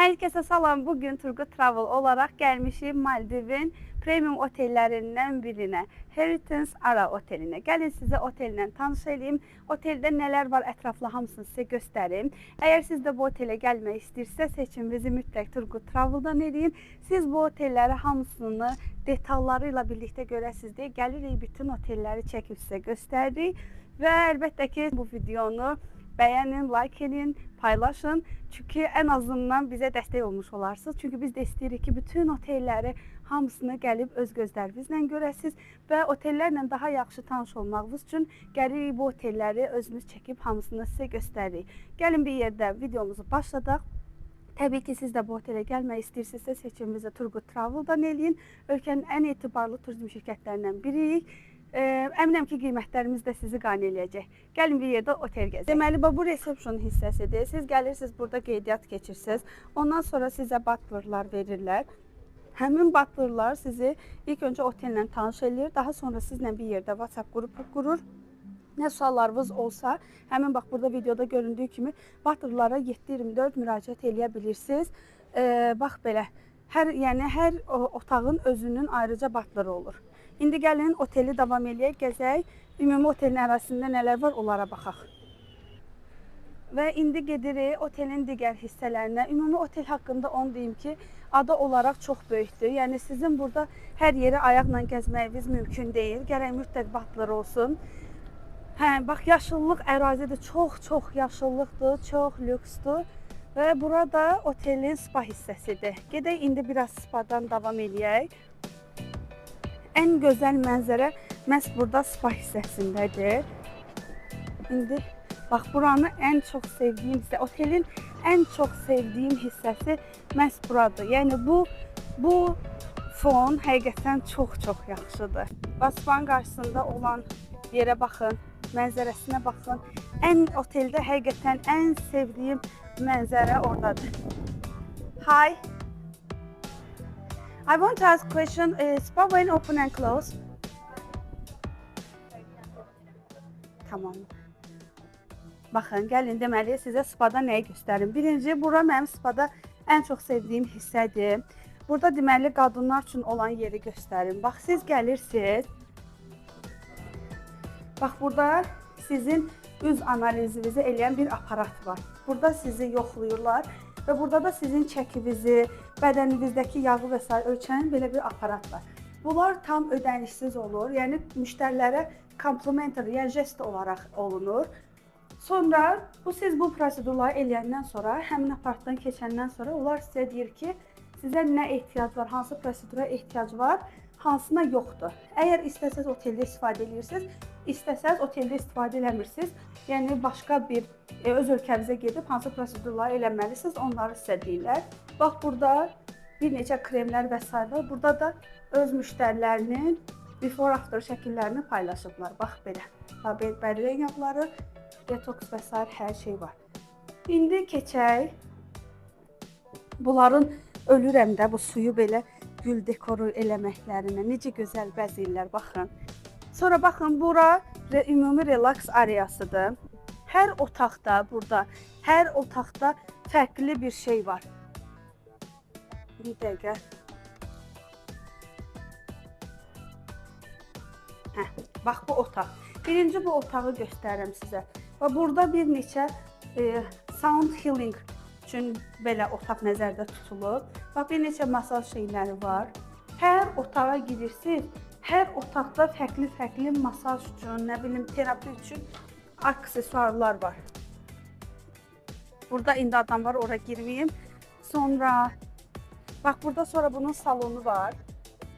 Herkese salam. Bugün Turgut Travel olarak gelmişim Maldivin premium otellerinden birine. Heritage Ara oteline. Gelin size otelle tanış edeyim. Otelde neler var etraflı hamısını size göstereyim. Eğer siz de bu otele gelmek istiyorsa seçiminizi mütləq Turgut Travel'dan edin. Siz bu otelləri hamısını detallarıyla birlikte görəsiniz deyə gəlirik bütün otelləri çəkib sizə göstəririk. Və əlbəttə ki bu videonu beğenin, like edin, paylaşın. Çünkü en azından bize destek olmuş olarsınız. Çünkü biz de isteyirik ki bütün otelleri hamısını gəlib öz gözlərinizlə görəsiniz və otellərlə daha yaxşı tanış olmağınız üçün gəlirik bu otelləri özümüz çəkib hamısını sizə göstəririk. Gəlin bir yerdə videomuzu başladaq. Təbii ki, siz də bu otelə gəlmək istəyirsinizsə seçiminizi Turgut Travel'dan eləyin. Ölkənin ən etibarlı turizm şirkətlərindən biriyik. Əminəm ki, qiymətlərimiz də sizi qane eləyəcək. Gəlin bir yerdə otel gəzək. Deməli, bu resepsiyon hissəsidir. Siz gəlirsiniz, burada qeydiyyat keçirsiniz. Ondan sonra sizə butlerlar verirlər. Həmin butlerlar sizi ilk öncə otelle tanış edir. Daha sonra sizlə bir yerdə WhatsApp qrupu qurur. Nə suallarınız olsa, həmin bax burada videoda göründüyü kimi butlerlara 7/24 müraciət eləyə bilirsiniz. Bax belə, hər otağın özünün ayrıca butleri olur. İndi gəlin oteli davam eləyək, gəzək. Ümumi otelin ərazisində nələr var, onlara baxaq. Və indi gedirik otelin digər hissələrinə. Ümumi otel haqqında onu deyim ki, ada olaraq çox böyükdür. Yəni sizin burada hər yeri ayaqla gəzməyiniz mümkün deyil. Gərək mütləq butler olsun. Bax yaşıllıq ərazidir, çox yaşıllıqdır, çox lüksdür. Və burada otelin spa hissəsidir. Gedək indi biraz spadan davam eləyək. En güzel mənzərə məhz burada spa hissəsindədir. İndi bax buranı en çok sevdiyim hissə, otelin en çok sevdiyim hissəsi məhz buradır. Yəni bu fon həqiqətən çox yaxşıdır. Spanın qarşısında olan yerə baxın, mənzərəsinə baxın. Otelde həqiqətən en sevdiyim mənzərə oradadır. Hi. I want to ask a question. Spa when open and close? Tamam. Baxın, gəlin deməli sizə spada nəyi göstərim. Birinci, bura mənim spada ən çox sevdiyim hissədir. Burada deməli qadınlar üçün olan yeri göstərim. Bax siz gəlirsiniz. Bax burada sizin üz analizinizi eləyən bir aparat var. Burada sizi yoxlayırlar. Və burada da sizin çəkinizi, bədəninizdəki yağı və s. ölçən belə bir aparat var. Bunlar tam ödənişsiz olur. Yəni müştərilərə complimentary, yəni jest olaraq olunur. Sonra siz bu prosedurları eləyəndən sonra, həmin aparatdan keçəndən sonra onlar sizə deyir ki, sizə nə ehtiyac var, hansı prosedura ehtiyac var, hansına yoxdur. Əgər istəsəz oteldə istifadə edirsiniz, istəsəz oteldə istifadə eləmirsiniz. Yəni başqa bir öz ölkənizə gedib hansı prosedurları eləməlisiniz, onları sizə deyirlər. Bax burada bir neçə kremlər və s. var. Burada da öz müştərilərinin before after şəkillərini paylaşıblar. Bax belə. Bədilən yağları, detoks və s. hər şey var. İndi keçək. Bunların ölürəm də bu suyu belə gül dekoru eləməklərinə. Necə gözəl bəzəyirlər, baxın. Sonra baxın, bura ümumi relax areasıdır. Hər otaqda burada, hər otaqda fərqli bir şey var. Bir dəqiqə. Bax bu otaq. Birinci bu otağı göstərirəm sizə. Və burada bir neçə sound healing üçün belə otaq nəzərdə tutulub. Bax bir neçə masaj şeyləri var. Hər otağa girirsiniz, hər otaqda fərqli masaj üçün, nə bilim terapi üçün aksesuarlar var. Burada indi adam var, ora girməyim. Sonra bax burada bunun salonu var.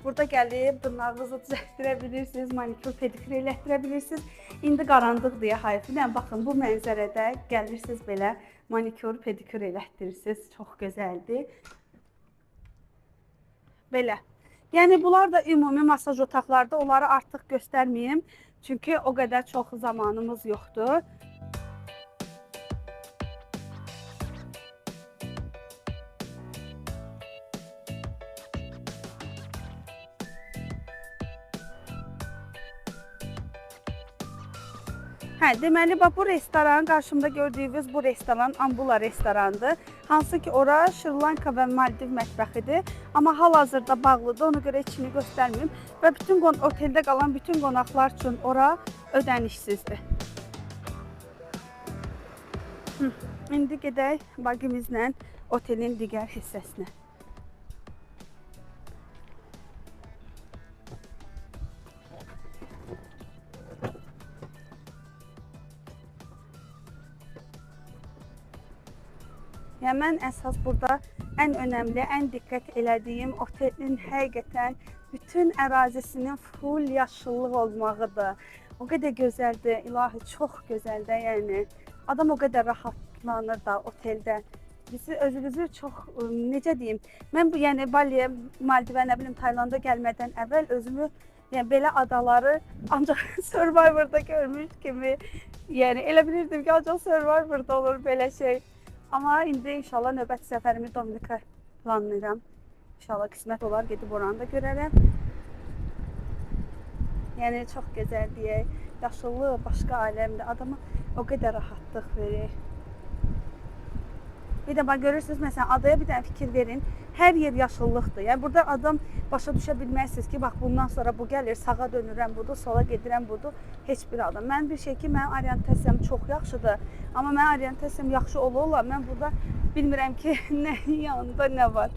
Burada gəlib dırnağınızı düzəltdirə bilirsiniz, manikür, pedikür elətdirə bilirsiniz. İndi qaranlıq deyə hayfınəm. Baxın bu mənzərədə gəlirsiniz belə manikür, pedikür elətdirirsiniz. Çox gözəldir. Belə. Yəni bunlar da ümumi masaj otaqlarda, onları artıq göstərməyim. Çünki o qədər çox zamanımız yoxdur. Deməli, bu restoran, qarşımda gördüyünüz bu restoran Ambula restorandır. Hansı ki ora Şri-Lanka və Maldiv mətbəxidir. Amma hal-hazırda bağlıdır, ona görə içini göstərməyim. Və bütün oteldə qalan bütün qonaqlar üçün ora ödənişsizdir. İndi gedək bagimizlə otelin digər hissəsinə. Yəni mən əsas burada ən önəmli, ən diqqət elədiyim otelin həqiqətən bütün ərazisinin full yaşıllıq olmağıdır. O qədər gözəldir, ilahi, çox gözəldir. Yəni adam o qədər rahatlanır da oteldə. Bizi özünüzü çox, necə deyim, mən bu yəni Baliyə, Maldivə, nə bilim Taylanda gəlmədən əvvəl özümü yəni belə adaları ancaq Survivor'da görmüş kimi, yəni elə bilirdim ki, ancaq Survivor'da olur belə şey. Amma indi inşallah növbəti səfərimi Dominika planlayıram. İnşallah qismət olar, gedib oranı da görərəm. Yəni çox gözəl deyək, yaşıllıq başqa aləmdir. Adama o qədər rahatlıq verir. Bir də bax görürsünüz, məsələn, adaya bir dənə fikir verin. Hər yer yaşıllıqdır. Yəni burada adam başa düşə bilməzsiniz ki, bax bundan sonra bu gəlir, sağa dönürəm budur, sola gedirəm budur. Heç bir adam. Mən bir şey ki, mənim orientasiyam çox yaxşıdır. Amma mənim orientasiyam yaxşı ola-ola mən burada bilmirəm ki, nəyin yanında nə var.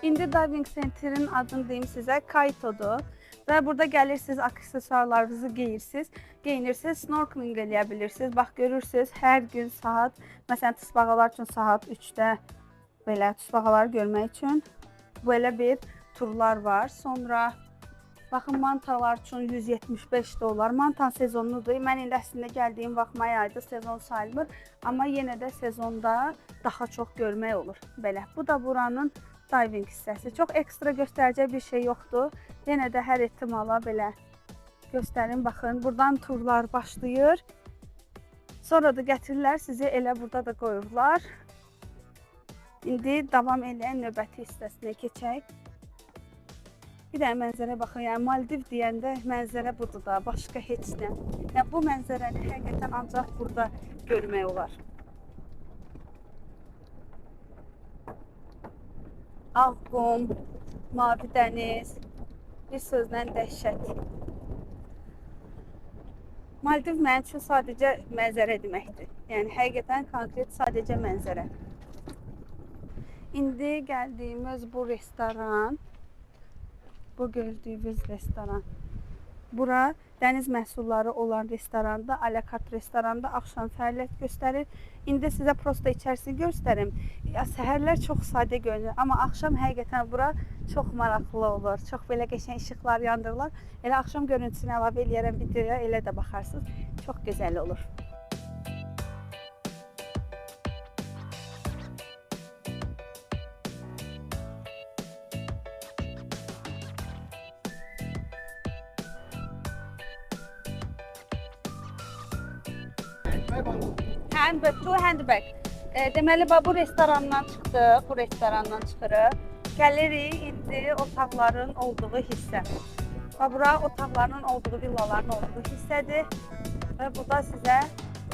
İndi diving centerin adını deyim sizə, Kaito'dur. Və burada gəlirsiniz, aksesuarlarınızı geyinirsiniz, snorkeling eləyə bilirsiniz. Bax görürsünüz, hər gün saat, məsələn, tısbağalar üçün saat 3-də belə tısbağaları görmək üçün belə bir turlar var. Sonra baxın, mantalar üçün $175. Mantan sezonudur. Mən indi əslində gəldiyim vaxt may ayında sezon sayılmır, amma yenə də sezonda daha çox görmək olur. Belə. Bu da buranın diving hissəsi. Çox ekstra göstərəcək bir şey yoxdur. Yenə də hər ehtimala belə göstərin. Baxın, buradan turlar başlayır. Sonra da gətirirlər, sizi elə burada da qoyurlar. İndi davam eləyən növbəti hissəsinə keçək. Bir də mənzərə baxın, yəni Maldiv deyəndə mənzərə budur da, başqa heç nə. Yəni bu mənzərəni həqiqətən ancaq burada görmək olar. Ağ qum, mavi dəniz, bir sözlə dəhşət. Maldiv mənim üçün sadəcə mənzərə deməkdir. Yəni həqiqətən konkret sadəcə mənzərə. İndi gəldiyimiz bu restoran, bu gördüyünüz restoran. Bura dəniz məhsulları olan restoranda, alakart restoranda axşam fəaliyyət göstərir. İndi sizə prosta içərisini göstərim. Səhərlər çox sadə görünür, amma axşam həqiqətən bura çox maraqlı olur. Çox belə qəşəng işıqlar yandırırlar. Elə axşam görüntüsünü əlavə eləyərəm videoya, elə də baxarsınız. Çox gözəl olur. Two handbag. Deməli, bu restorandan çıxdıq, bu restorandan çıxırıq. Gəlirik indi otaqların olduğu hissə. Bura otaqların olduğu, villaların olduğu hissədir. Və burada sizə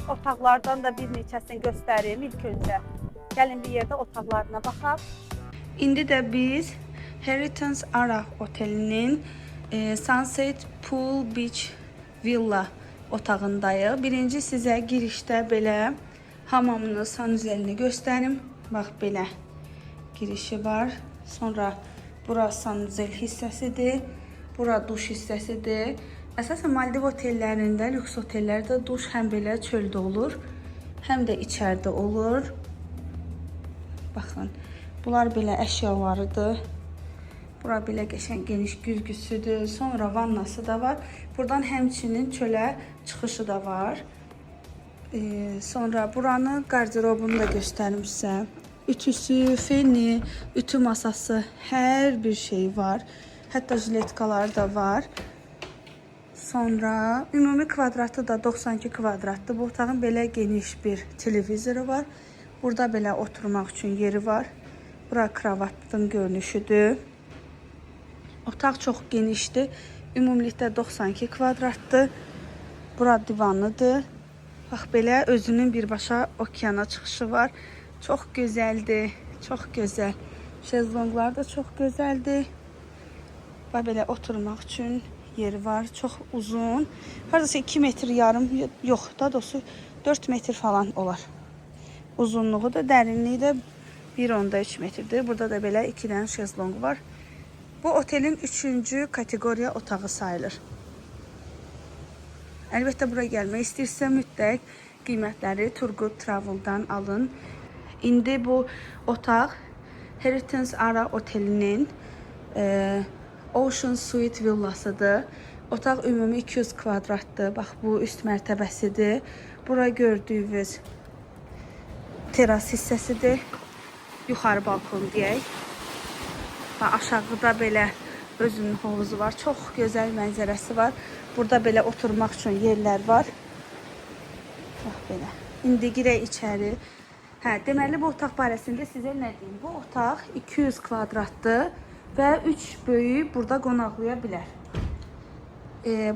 otaqlardan da bir neçəsini göstərim ilk öncə. Gəlin bir yerdə otaqlarına baxaq. İndi də biz Heritage Ara otelinin Sunset Pool Beach Villa otağındayıq. Birinci sizə girişdə belə hamamını, sanuzelini göstərim. Bax, belə girişi var. Sonra bura sanuzel hissəsidir. Bura duş hissəsidir. Əsasən Maldiv otellərində, lüks otellərdə duş həm belə çöldə olur, həm də içəridə olur. Baxın, bunlar belə əşyalarıdır. Bura belə qəşəng geniş güzgüsüdür. Sonra vannası da var. Buradan həmçinin çölə çıxışı da var. Sonra buranı, qarderobunu da göstərim sizə. Ütüsü, feni, ütü masası, hər bir şey var. Hətta jiletkalar da var. Sonra ümumi kvadratı da 92 kvadratdır. Bu otağın belə geniş bir televizoru var. Burada belə oturmaq üçün yeri var. Bura kravatın görünüşüdür. Otaq çox genişdir. Ümumilikdə 92 kvadratdır. Bura divanıdır. Bax belə özünün birbaşa okeana çıxışı var. Çox gözəldir. Çox gözəl. Şezlonglar da çox gözəldir. Və belə oturmaq üçün yeri var. Çox uzun. Hardasa 2 metr yarım, yox, daha doğrusu 4 metr falan olar. Uzunluğu da, dərinliyi də 1.3 metrdir. Burada da belə 2 dənə şezlong var. Bu otelin 3-cü kateqoriya otağı sayılır. Əlbəttə bura gəlmək istəyirsə mütləq qiymətləri Turgut Travel'dan alın. İndi bu otaq Heritage Ara otelinin Ocean Suite villasıdır. Otaq ümumi 200 kvadratdır. Bax bu üst mərtəbəsidir. Bura gördüyünüz teras hissəsidir. Yuxarı balkon deyək. Və aşağıda belə özünün hovuzu var. Çox gözəl mənzərəsi var. Burada belə oturmaq üçün yerlər var. Bax belə. İndi girək içəri. Deməli bu otaq barəsində sizə nə deyim? Bu otaq 200 kvadratdır və 3 böyük burada qonaqlaya bilər.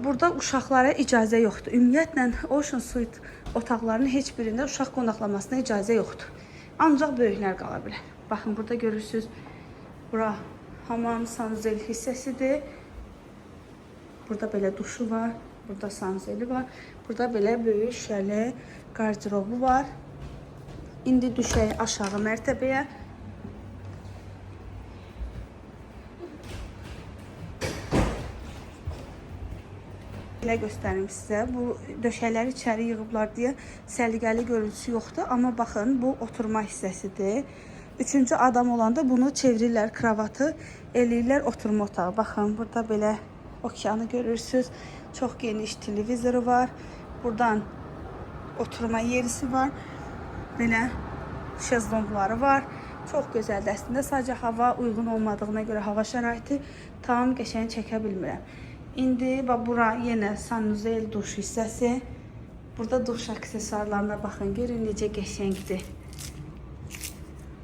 Burada uşaqlara icazə yoxdur. Ümumiyyətlə Ocean Suite otaqlarının heç birində uşaq qonaqlamasına icazə yoxdur. Ancaq böyüklər qala bilər. Baxın burada görürsünüz. Bura hamam sanuzel hissəsidir. Burada belə duşu var. Burada sanuzeli var. Burada belə böyük şüşəli qardirobu var. İndi düşək aşağı mərtəbəyə. Belə göstərim sizə. Bu döşəkləri içəri yığıblar deyə səliqəli görüntüsü yoxdur. Amma baxın, bu oturma hissəsidir. Üçüncü adam olanda bunu çevirirlər, kravatı eləyirlər oturma otağı. Baxın, burada belə okeanı görürsünüz. Çox geniş televizoru var. Buradan oturma yerisi var. Belə şezlongları var. Çox gözəldir əslində. Sadəcə hava uyğun olmadığına görə hava şəraiti tam qəşəng çəkə bilmirəm. İndi bura yenə sanuzel duş hissəsi. Burada duş aksesuarlarına baxın. Görün necə qəşəngdir.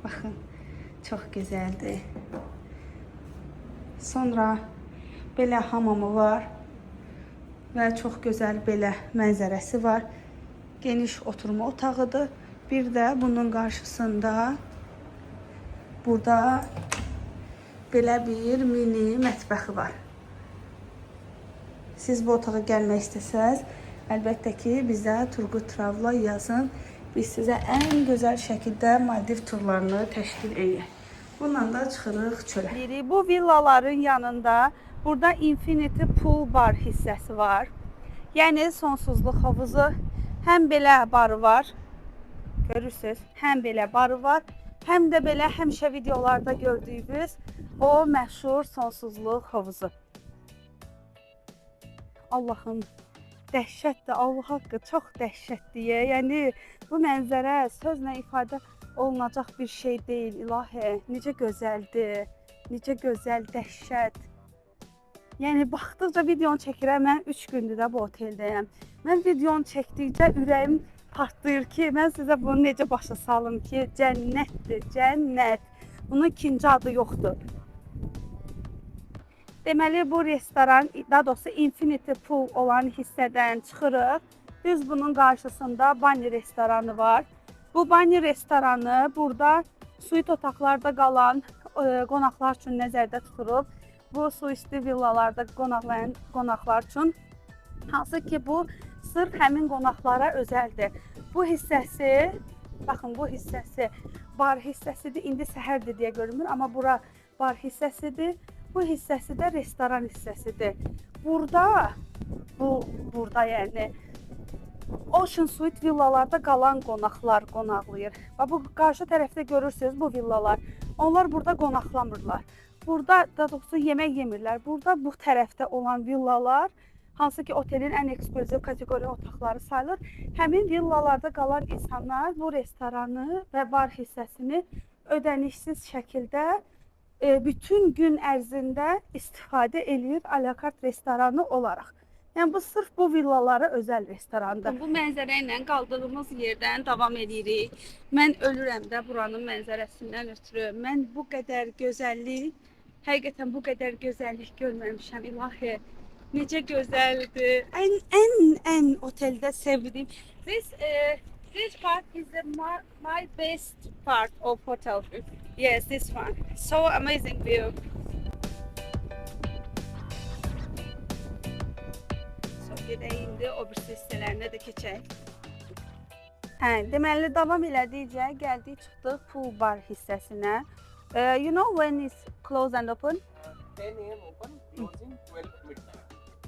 Baxın. Çox gözəldir. Sonra belə hamamı var. Və çox gözəl belə mənzərəsi var. Geniş oturma otağıdır. Bir də bunun qarşısında burada belə bir mini mətbəxi var. Siz bu otağa gəlmək istəsəz, əlbəttə ki, bizə Turgut Travel'a yazın. Biz sizə ən gözəl şəkildə Maldiv turlarını təşkil edək. Bununla da çıxırıq çölə. Bu villaların yanında burada Infinity Pool Bar hissəsi var. Yəni sonsuzluq havuzu. Həm belə barı var. Görürsünüz, həm belə barı var. Həm də belə həmişə videolarda gördüyünüz o məşhur sonsuzluq havuzu. Allahım, dəhşətdir, Allah haqqı çox dəhşətdir. Yəni bu mənzərə sözlə ifadə olunacaq bir şey deyil, ilahi. Necə gözəldir, necə gözəl, dəhşət. Yəni baxdıqca videonu çəkirəm, mən 3 gündür də bu oteldəyəm. Mən videonu çəkdikcə ürəyim partlayır ki, mən sizə bunu necə başa salım ki, cənnətdir, cənnət. Bunun ikinci adı yoxdur. Deməli, bu restoran, daha doğrusu Infinity Pool olan hissədən çıxırıq. Düz bunun qarşısında Bani restoranı var. Bu Bani restoranı burada suite otaqlarda qalan qonaqlar üçün nəzərdə tutulub. Bu suisti villalarda qonaqlayan qonaqlar üçün. Hansı ki, bu sırf həmin qonaqlara özəldir. Bu hissəsi, baxın bu hissəsi bar hissəsidir. İndi səhərdir deyə görünmür, amma bura bar hissəsidir. Bu hissəsi də restoran hissəsidir. Burada yəni Ocean Suite villalarda qalan qonaqlar qonaqlayır. Və bu qarşı tərəfdə görürsünüz bu villalar. Onlar burada qonaqlamırlar. Burada da doğrusu yemək yemirlər. Burada bu tərəfdə olan villalar, hansı ki otelin ən ekskluziv kateqoriya otaqları sayılır. Həmin villalarda qalan insanlar bu restoranı və bar hissəsini ödənişsiz şəkildə bütün gün ərzində istifadə eləyir alakart restoranı olaraq. Yəni bu sırf bu villalara özəl restorandır. Bu mənzərə ilə qaldığımız yerdən davam edirik. Mən ölürəm də buranın mənzərəsindən ötürü. Mən bu qədər gözəllik, həqiqətən bu qədər gözəllik görməmişəm. İlahi, necə gözəldir. Ən oteldə sevdiyim. This part is my best part of hotel. Yes, this one. So amazing view. Gedək indi o bir hissələrinə də keçək. Hə, deməli davam elədikcə gəldik çıxdıq pool bar hissəsinə. You know when it's close and open? 10 a.m. open, closing 12 midnight.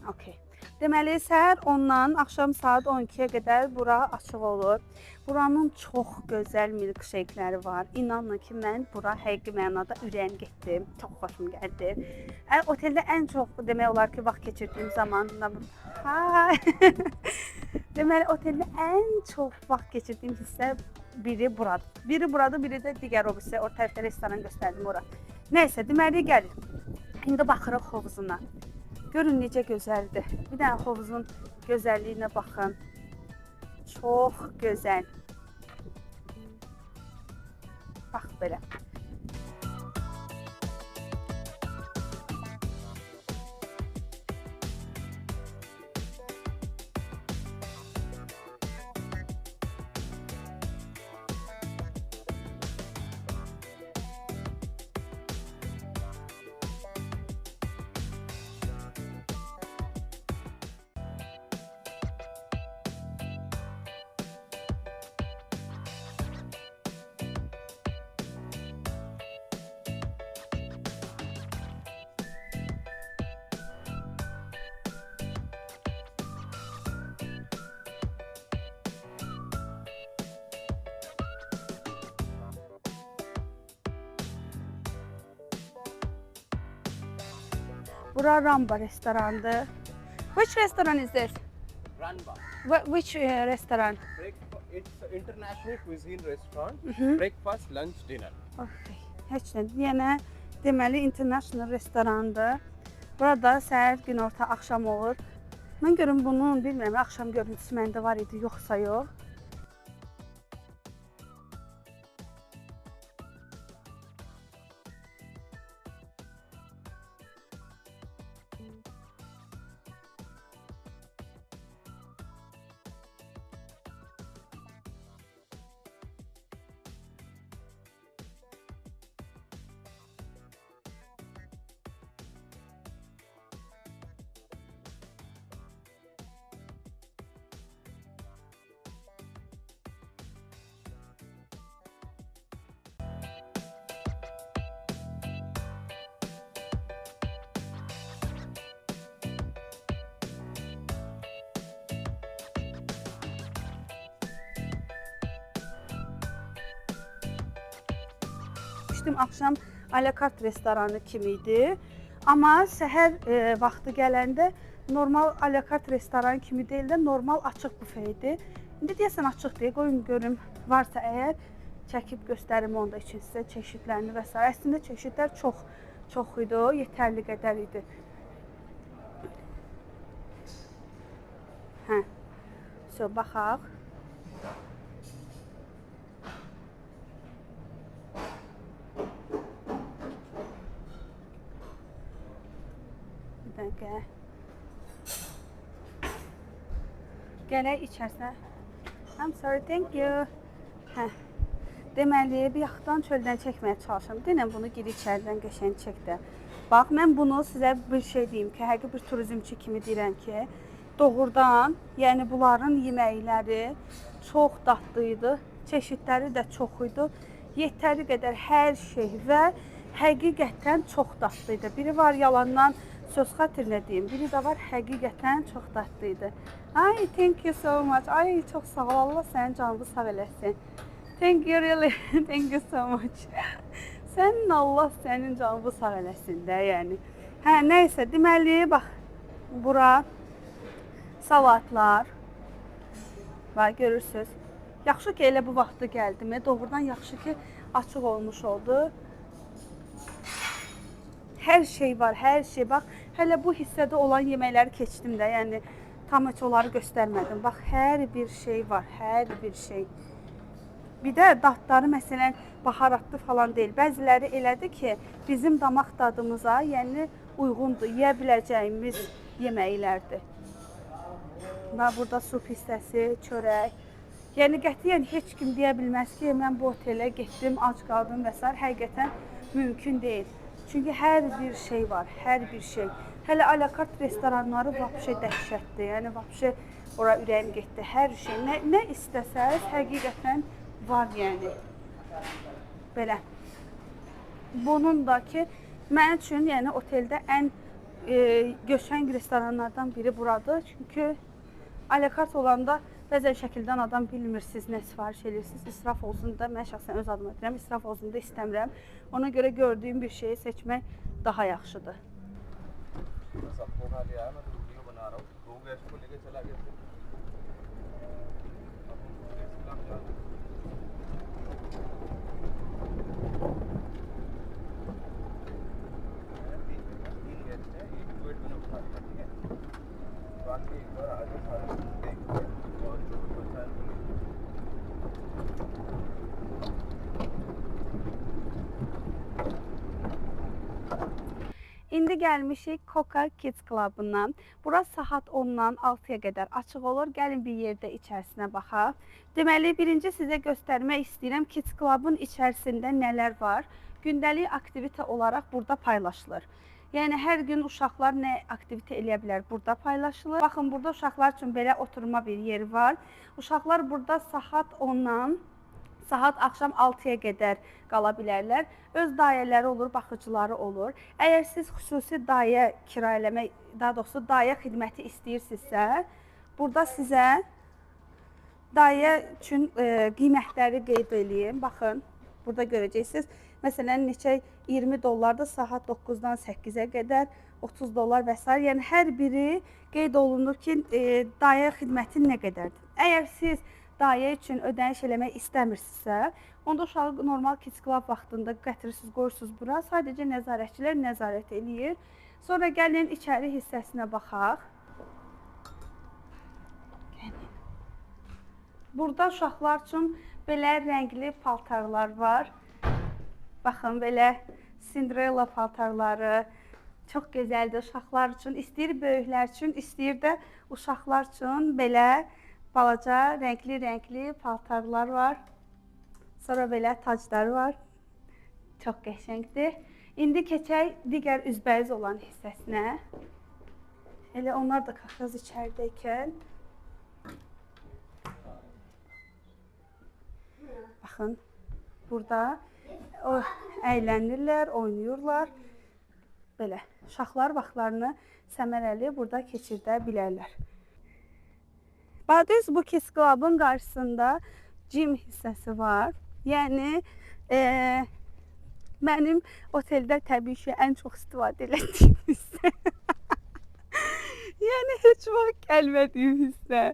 Okay. Deməli səhər 10-dan axşam saat 12-yə qədər bura açıq olur. Buranın çox gözəl milkshake'ləri var. İnanın ki, mən bura həqiqi mənada ürəyim getdi. Çox xoşum gəldi. Oteldə ən çox demək olar ki, vaxt keçirdiyim zaman deməli oteldə ən çox vaxt keçirdiyim hissə biri buradır. Biri buradır, biri də digər o hissə. O tərəfdə restoran göstərdim ora. Nəysə, deməli gəlir. İndi baxırıq hovuzuna. Görün necə gözəldir. Bir dənə hovuzun gözəlliyinə baxın. Çox gözəl. Bax belə. Bura Ramba restorandır. Which restaurant is this? Ranba. Which restaurant? It's an international cuisine restaurant. Breakfast, lunch, dinner. Okay. Heç nə. Yenə deməli international restorandır. Burada səhər, günorta, axşam olur. Mən görüm bunun, bilmirəm, axşam görüntüsü məndə var idi, yoxsa yox. Axşam alakart restoranı kimi idi. Amma səhər vaxtı gələndə normal alakart restoran kimi deyil də normal açıq büfe idi. İndi deyəsən açıq deyə qoyun görüm. Varsa əgər çəkib göstərim onda üçün sizə çeşidlərini və s. Əslində çeşidlər çox idi, yetərli qədər idi. Hə. So baxaq. Gələk içərisinə. I'm sorry, thank you. Hə. Deməli, bir yaxdan çöldən çəkməyə çalışıram. Denən bunu gir içəridən qəşəng çək də. Bax, mən bunu sizə bir şey deyim ki, həqiqi bir turizmçi kimi deyirəm ki, doğrudan, yəni bunların yeməkləri çox dadlı idi, çeşidləri də çox idi, yetəri qədər hər şey və həqiqətən çox dadlı idi. Biri var yalandan söz xatirinə deyim, biri də var həqiqətən çox dadlı idi. Ay, thank you so much. Ay, çox sağ ol. Allah sənin canını sağ eləsin. Thank you really. Thank you so much. Sənin Allah sənin canını sağ eləsin də, yəni. Hə, nəysə, deməli, bax, bura salatlar var, görürsünüz. Yaxşı ki, elə bu vaxtda gəldim. Doğrudan yaxşı ki, açıq olmuş oldu. Hər şey var, hər şey. Bax, hələ bu hissədə olan yeməkləri keçdim də, yəni tam heç onları göstərmədim. Bax, hər bir şey var, hər bir şey. Bir də dadları məsələn baharatlı falan deyil. Bəziləri elədir ki, bizim damaq dadımıza, yəni uyğundur, yeyə biləcəyimiz yeməklərdir. Və burada sup hissəsi, çörək. Yəni qətiyyən heç kim deyə bilməz ki, mən bu otelə getdim, ac qaldım və s. Həqiqətən mümkün deyil. Çünki hər bir şey var, hər bir şey. Hələ alakart restoranları vəbşə dəhşətdir. Yəni vəbşə ora ürəyim getdi. Hər şey, nə istəsəz həqiqətən var yəni. Belə. Bunun da ki, mənim üçün yəni oteldə ən göşəng restoranlardan biri buradır. Çünki alakart olanda bəzən şəkildən adam bilmir siz nə sifariş edirsiniz. İsraf olsun da, mən şəxsən öz adıma deyirəm, israf olsun da istəmirəm. Ona görə gördüyüm bir şeyi seçmək daha yaxşıdır. İndi gəlmişik Coca Kids Club-ına. Bura saat 10-dan 6-ya qədər açıq olur. Gəlin bir yerdə içərisinə baxaq. Deməli, birinci sizə göstərmək istəyirəm Kids Club-ın içərisində nələr var. Gündəlik aktivitə olaraq burada paylaşılır. Yəni, hər gün uşaqlar nə aktivitə eləyə bilər, burada paylaşılır. Baxın, burada uşaqlar üçün belə oturma bir yeri var. Uşaqlar burada saat 10-dan saat axşam 6-ya qədər qala bilərlər. Öz dayələri olur, baxıcıları olur. Əgər siz xüsusi dayə kirayələmək, daha doğrusu dayə xidməti istəyirsinizsə, burada sizə dayə üçün qiymətləri qeyd edeyim. Baxın, burada görəcəksiniz. Məsələn, neçə 20 dollardır saat 9-dan 8-ə qədər, 30 dollar və s. Yəni, hər biri qeyd olunur ki, dayə xidməti nə qədərdir. Əgər siz dayə üçün ödəniş eləmək istəmirsinizsə, onda uşağı normal Kids Club vaxtında gətirirsiniz, qoyursunuz bura. Sadəcə nəzarətçilər nəzarət eləyir. Sonra gəlin içəri hissəsinə baxaq. Burada uşaqlar üçün belə rəngli paltarlar var. Baxın, belə Cinderella paltarları çox gözəldir uşaqlar üçün. İstəyir böyüklər üçün, istəyir də uşaqlar üçün belə balaca, rəngli paltarlar var. Sonra belə taclar var. Çox qəşəngdir. İndi keçək digər üzbəyiz olan hissəsinə. Elə onlar da qaxraz içəridəykən. Baxın, burada əylənirlər, oynayırlar. Belə, uşaqlar vaxtlarını səmərəli burada keçirdə bilərlər. Badəz bu Kids Club-ın qarşısında gym hissəsi var. Yəni, mənim oteldə təbii ki, ən çox istifadə elədiyim hissə. Yəni, heç vaxt gəlmədiyim hissə.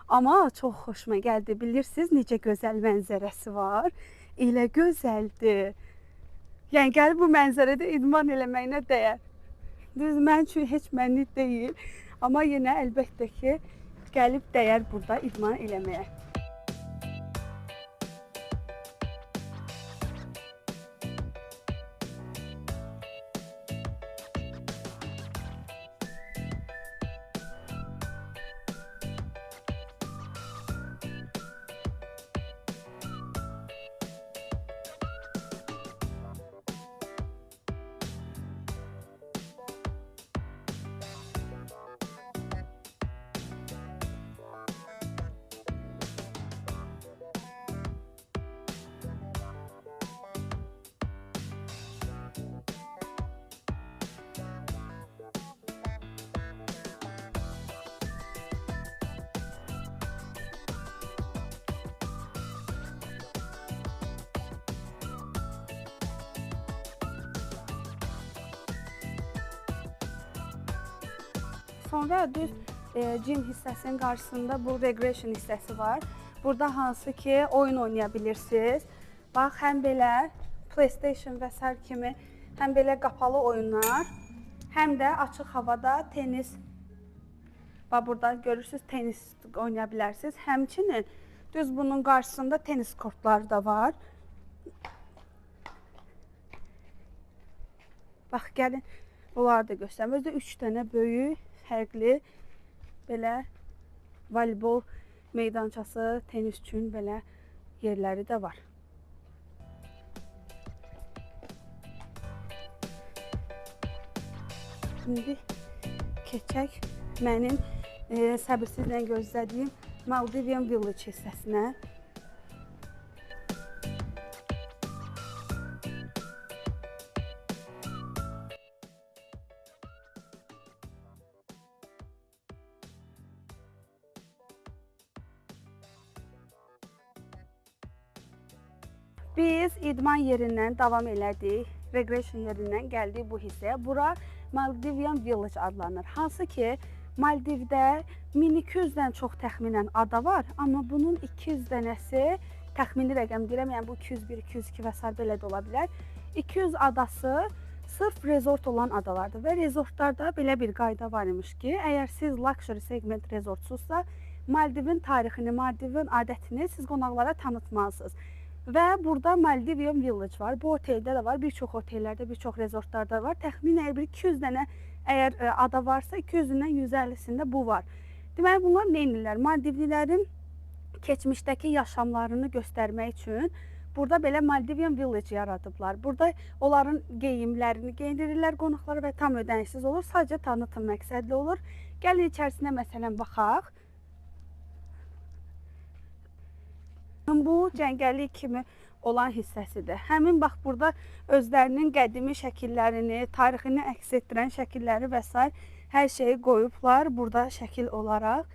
Amma çox xoşuma gəldi. Bilirsiniz, necə gözəl mənzərəsi var. Elə gözəldir. Yəni, gəlib bu mənzərədə idman eləməyinə dəyər. Düz, mən üçün heç mənlik deyil. Amma yenə əlbəttə ki, gəlib dəyər burada idman eləməyə. Sonra düz gym hissəsinin qarşısında bu regression hissəsi var. Burada hansı ki oyun oynaya bilirsiniz. Bax, həm belə PlayStation və s. kimi, həm belə qapalı oyunlar, həm də açıq havada tenis. Bax, burada görürsünüz, tenis oynaya bilərsiniz. Həmçinin düz bunun qarşısında tenis kortları da var. Bax, gəlin, bunları da göstərim. Özdə 3 dənə böyük, fərqli belə voleybol meydançası, tenis üçün belə yerləri də var. Şimdi keçək mənim səbirsizlə gözlədiyim Maldivian Village hissəsinə. Biz idman yerindən davam elədik, regression yerindən gəldik bu hissəyə. Bura Maldivian Village adlanır. Hansı ki, Maldivdə 1200-dən çox təxminən ada var, amma bunun 200 dənəsi təxmini rəqəm deyirəm, yəni bu 201, 202 və s. belə də ola bilər. 200 adası sırf rezort olan adalardır və rezortlarda belə bir qayda var imiş ki, əgər siz luxury segment rezortsuzsa, Maldivin tarixini, Maldivin adətini siz qonaqlara tanıtmalısınız. Və burada Maldivian Village var. Bu oteldə də var, bir çox otellərdə, bir çox rezortlarda var. Təxminən 200 dənə əgər ada varsa, 200-dən 150-sində bu var. Deməli, bunlar nə edirlər? Maldivlilərin keçmişdəki yaşamlarını göstərmək üçün burada belə Maldivian Village yaradıblar. Burada onların geyimlərini geyindirirlər qonaqlara və tam ödənişsiz olur. Sadəcə tanıtım məqsədli olur. Gəlin içərisinə məsələn baxaq. Bu cəngəllik kimi olan hissəsidir. Həmin bax burada özlərinin qədimi şəkillərini, tarixini əks etdirən şəkilləri və s. hər şeyi qoyublar burada şəkil olaraq.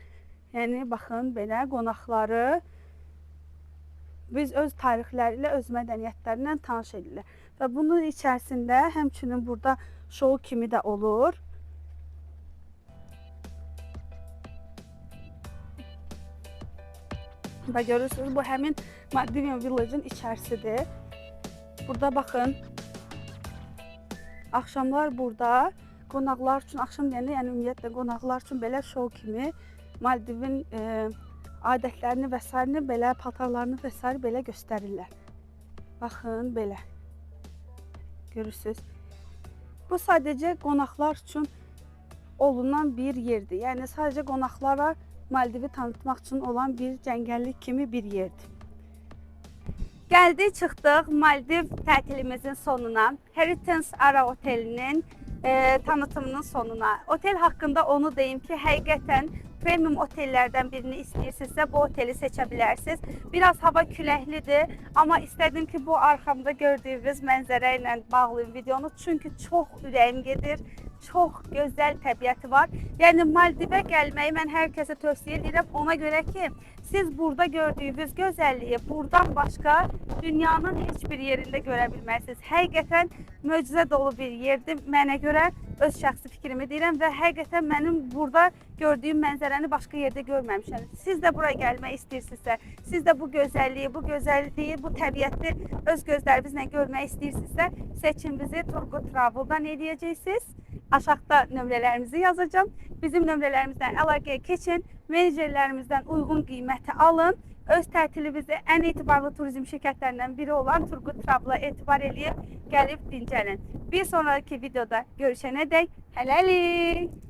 Yəni baxın belə qonaqları biz öz tarixləri ilə, öz mədəniyyətlərindən tanış edirlər. Və bunun içərisində həmçinin burada şou kimi də olur. Və görürsünüz, bu həmin Maldivian Village'ın içərisidir. Burada baxın, axşamlar burada qonaqlar üçün, axşam deyəndə, yəni ümumiyyətlə qonaqlar üçün belə şou kimi Maldivin adətlərini və s. belə, paltarlarını və s. belə göstərirlər. Baxın, belə. Görürsünüz. Bu sadəcə qonaqlar üçün olunan bir yerdir. Yəni sadəcə qonaqlara Maldivi tanıtmaq üçün olan bir cəngəllik kimi bir yerdir. Gəldik, çıxdıq Maldiv tətilimizin sonuna. Heritage Ara otelinin tanıtımının sonuna. Otel haqqında onu deyim ki, həqiqətən premium otellərdən birini istəyirsinizsə bu oteli seçə bilərsiniz. Biraz hava küləklidir, amma istədim ki, bu arxamda gördüyünüz mənzərə ilə bağlayım videonu. Çünki çox ürəyim gedir, çox gözəl təbiəti var. Yəni Maldivə gəlməyi mən hər kəsə tövsiyə edirəm. Ona görə ki, siz burada gördüyünüz gözəlliyi buradan başqa dünyanın heç bir yerində görə bilməzsiniz. Həqiqətən möcüzə dolu bir yerdir. Mənə görə öz şəxsi fikrimi deyirəm və həqiqətən mənim burada gördüyüm mənzərəni başqa yerdə görməmişəm. Siz də buraya gəlmək istəyirsinizsə, siz də bu gözəlliyi, bu təbiəti öz gözlərinizlə görmək istəyirsinizsə, seçiminizi Turgut Travel'dan edəcəksiniz. Aşağıda nömrələrimizi yazacağım. Bizim nömrələrimizdən əlaqəyə keçin, menecerlərimizdən uyğun qiyməti alın. Öz tətilinizi ən etibarlı turizm şirkətlərindən biri olan Turgut Travel'a etibar edib, gəlib dincəlin. Bir sonraki videoda görüşənədək hələlik.